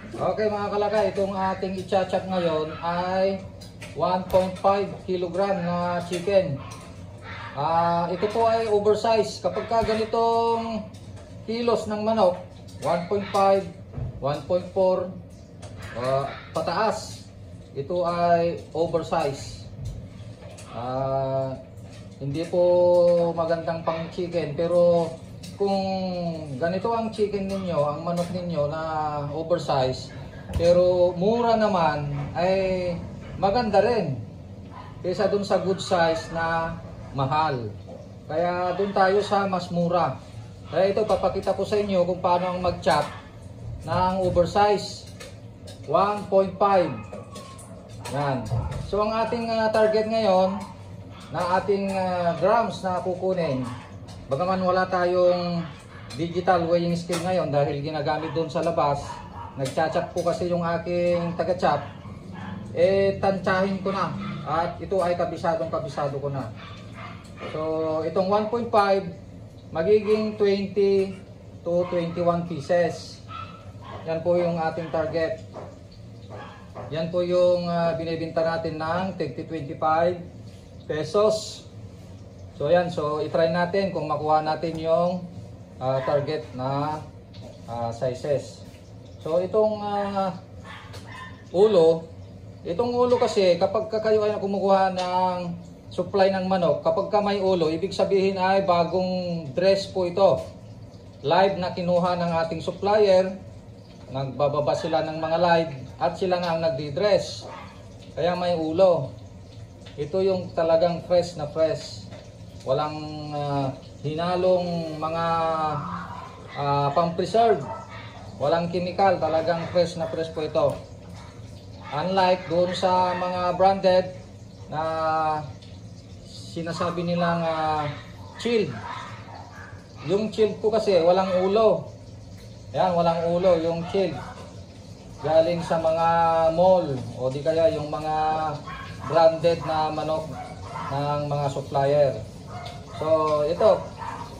Okay mga kalakay, itong ating i-chop ngayon ay 1.5 kg na chicken. Ito po ay oversize. Kapag ka ganitong kilos ng manok, 1.5, 1.4 pataas, ito ay oversize. Hindi po magandang pang chicken, pero kung ganito ang chicken ninyo, ang manok ninyo na oversize, pero mura naman, ay maganda rin kaysa dun sa good size na mahal. Kaya dun tayo sa mas mura. Kaya ito, papakita ko sa inyo kung paano ang mag-chop ng oversize 1.5. Yan. So ang ating target ngayon na ating grams na kukunin, bagaman wala tayong digital weighing scale ngayon dahil ginagamit doon sa labas, nagchachap po kasi yung aking taga-chop, tantsahin ko na at ito ay kabisado ko na. So itong 1.5 magiging 20 to 21 pieces. Yan po yung ating target. Yan po yung binibenta natin ng 25 pesos. So yan, so i-try natin kung makuha natin yung target na sizes. So itong ulo kasi kapag kayo ay kumukuha ng supply ng manok, kapag ka may ulo, ibig sabihin ay bagong dress po ito. Live na kinuha ng ating supplier, nagbababa sila ng mga live at sila nga ang nagdi-dress. Kaya may ulo. Ito yung talagang fresh na fresh. Walang hinalong mga pang-preserve. Walang chemical, talagang fresh na fresh po ito. Unlike doon sa mga branded na sinasabi nilang chilled. Yung chilled po kasi walang ulo. Yan, walang ulo yung chilled. Galing sa mga mall o di kaya yung mga branded na manok ng mga supplier. So ito,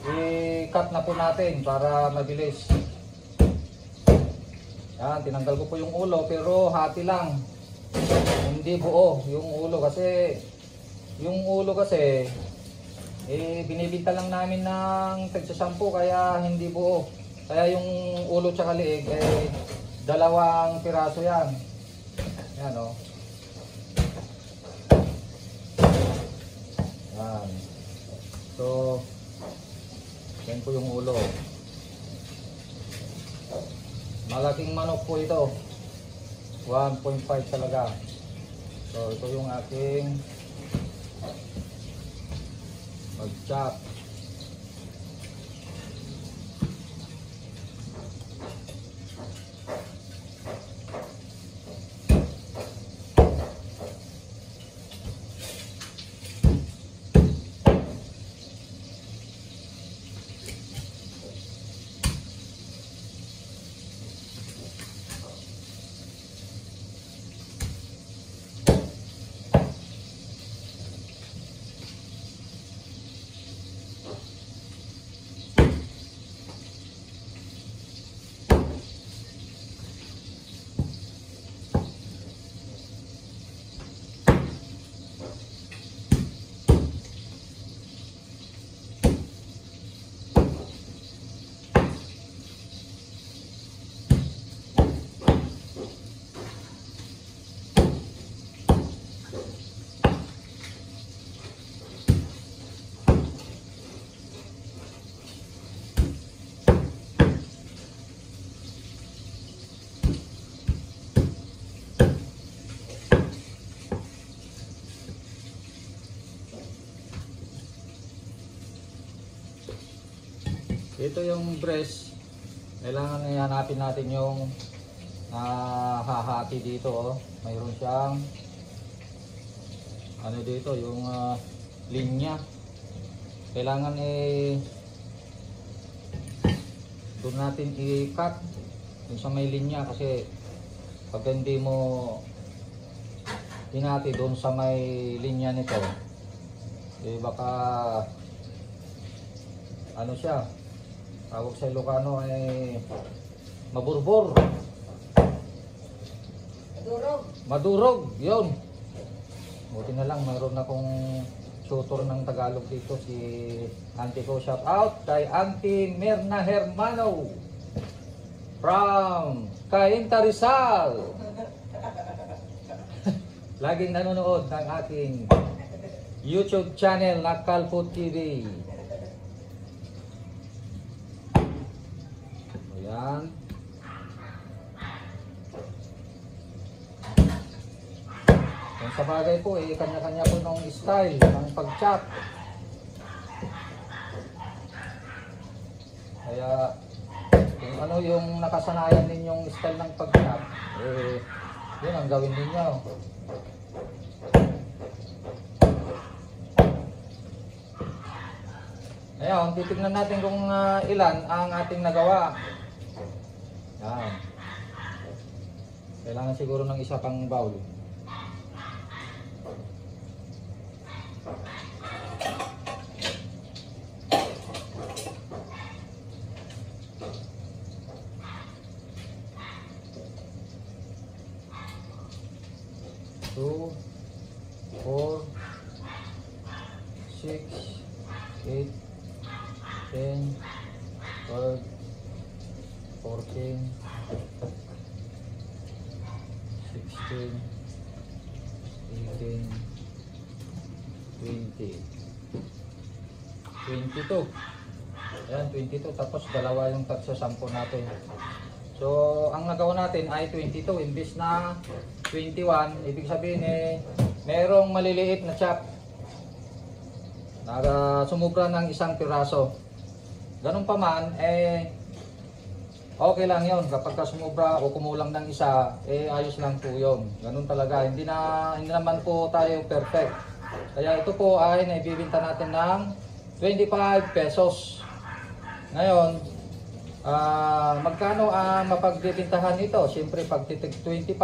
i-cut na po natin para mabilis. Yan, tinanggal ko po yung ulo pero hati lang. Hindi buo yung ulo kasi binibinta lang namin ng tagsa-10 kaya hindi buo. Kaya yung ulo tsaka liig dalawang piraso yan. Yan o. Yan. So, yan po yung ulo. Malaking manok po ito. 1.5 talaga. So, ito yung aking mag-chop. Ito yung breast. Kailangan hanapin natin yung hahati dito. Oh. Mayroon siyang ano dito, yung linya. Kailangan doon natin i-cut dun sa may linya kasi pag hindi mo hinati doon sa may linya nito, baka ano siya, tawag sa Ilocano ay maburbor. Madurog, yun. Buti na lang, mayroon akong tutor ng Tagalog dito, si Auntie ko. Shout out kay Auntie Mirna Hermano from Cainta Rizal. Laging nanonood ng aking YouTube channel na Kalpo TV. Ayan. Kung sa bagay po, kanya-kanya po ng style ng pag-chop. Kaya, kung ano yung nakasanayan ninyong style ng pag-chop, yun ang gawin ninyo. Ngayon, titignan natin kung ilan ang ating nagawa. Yan. Kailangan siguro ng isa pang bowl. Two, 4, 6, 8, 10, 12, 14, 16, 18, 20, 22. Ayan, 22. Tapos dalawa yung tatsa 10 natin. So, ang nagawa natin ay 22. Imbis na 21, ibig sabihin merong maliliit na chop. Sumubra ng isang piraso. Ganun pa man, okay lang yon. Kapag sumubra o kumulang ng isa, ayos lang po yun. Ganun talaga. Hindi naman po tayo perfect. Kaya ito po ay naibibinta natin ng 25 pesos. Ngayon, magkano ang mapagbibintahan nito? Siyempre, pag 25,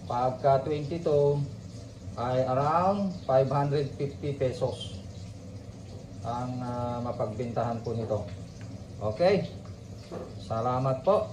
pagka 22, ay around 550 pesos ang mapagbintahan po nito. Okay? Salamat po.